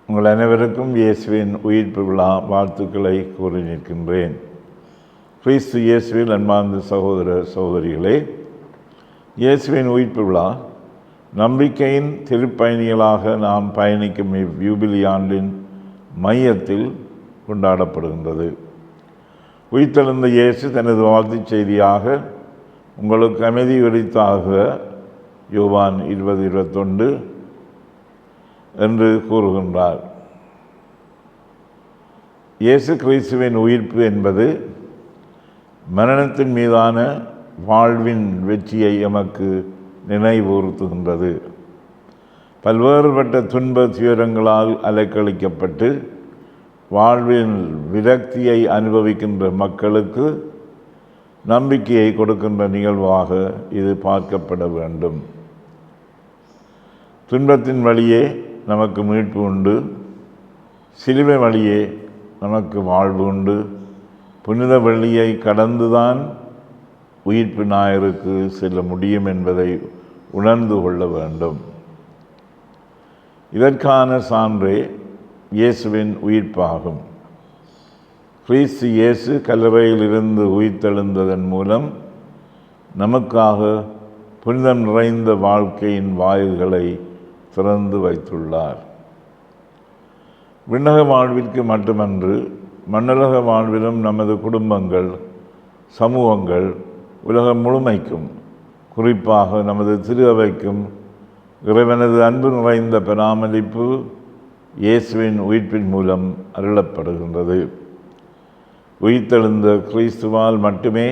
உங்கள் அனைவருக்கும் இயேசுவின் உயிர்ப்பு விழா வாழ்த்துக்களை கூறி நிற்கின்றேன். கிறிஸ்து இயேசுவில் அன்பார்ந்த சகோதர சகோதரிகளே, இயேசுவின் உயிர்ப்பு விழா நம்பிக்கையின் திருப்பயணிகளாக நாம் பயணிக்கும் இவ்யூபிலி ஆண்டின் மையத்தில் கொண்டாடப்படுகின்றது. உயிர்த்தெழுந்த இயேசு தனது வாழ்த்துச் செய்தியாக உங்களுக்கு அமைதி உரித்தாக யோவான் 20:21 என்று கூறுகின்றார். இயேசு கிறிஸ்துவின் உயிர்ப்பு என்பது மரணத்தின் மீதான வாழ்வின் வெற்றியை எமக்கு நினைவூர்த்துகின்றது. பல்வேறுபட்ட துன்ப துயரங்களால் அலைக்கழிக்கப்பட்டு வாழ்வின் விரக்தியை அனுபவிக்கின்ற மக்களுக்கு நம்பிக்கையை கொடுக்கின்ற நிகழ்வாக இது பார்க்கப்பட வேண்டும். துன்பத்தின் வழியே நமக்கு மீட்பு உண்டு, சிலுவை வழியே நமக்கு வாழ்வு உண்டு. புனித வெள்ளியை கடந்துதான் உயிர்ப்பு ஞாயிறுக்கு செல்ல முடியும் என்பதை உணர்ந்து கொள்ள வேண்டும். இதற்கான சான்றே இயேசுவின் உயிர்ப்பாகும். கிறிஸ்து இயேசு கல்லறையிலிருந்து உயிர்த்தெழுந்ததன் மூலம் நமக்காக புனிதம் நிறைந்த வாழ்க்கையின் வாயில்களை திறந்து வைத்துள்ளார். விண்ணக வாழ்விற்கு மட்டுமன்று, மண்ணுலக வாழ்விலும் நமது குடும்பங்கள், சமூகங்கள், உலகம் முழுமைக்கும், குறிப்பாக நமது திரு அவைக்கும் இறைவனது அன்பு நிறைந்த பராமரிப்பு இயேசுவின் உயிர்ப்பின் மூலம் அருளப்படுகின்றது. உயிர்த்தெழுந்த கிறிஸ்துவால் மட்டுமே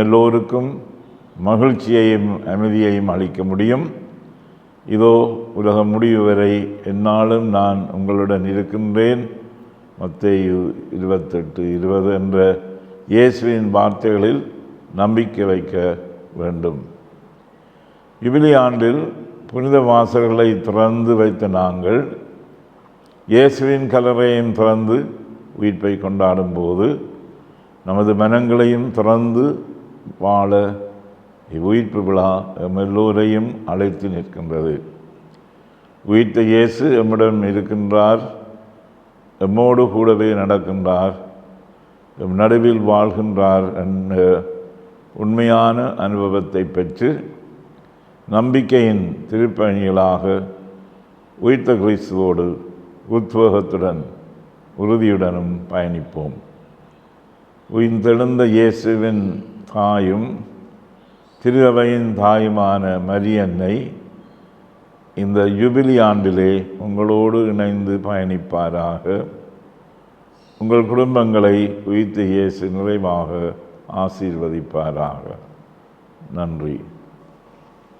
எல்லோருக்கும் மகிழ்ச்சியையும் அமைதியையும் அளிக்க முடியும். இதோ உலகம் முடிவு வரை எந்நாளும் நான் உங்களுடன் இருக்கின்றேன், மத்தேயு 28:20 என்ற இயேசுவின் வார்த்தைகளில் நம்பிக்கை வைக்க வேண்டும். யுபிலி ஆண்டில் புனித வாசல்களை திறந்து வைத்த நாங்கள் இயேசுவின் கல்லறையையும் திறந்து உயிர்ப்பை கொண்டாடும் போது நமது மனங்களையும் திறந்து வாழ இவ்வுயிர்ப்பு விழா எல்லோரையும் அழைத்து நிற்கின்றது. உயிர்த்த இயேசு எம்மிடம் இருக்கின்றார், எம்மோடு கூடவே நடக்கின்றார், எம் நடுவில் வாழ்கின்றார் என்ற உண்மையான அனுபவத்தை பெற்று நம்பிக்கையின் திருப்பயணிகளாக உயிர்த்த கிறிஸ்துவோடு உத்வேகத்துடன் உறுதியுடனும் பயணிப்போம். உயிர்த்தெழுந்த இயேசுவின் தாயும் திரு அவையின் தாயுமான மரியன்னை இந்த யுபிலி ஆண்டிலே உங்களோடு இணைந்து பயணிப்பாராக. உங்கள் குடும்பங்களை உயிர்த்த இயேசு நிறைவாக ஆசீர்வதிப்பாராக. நன்றி.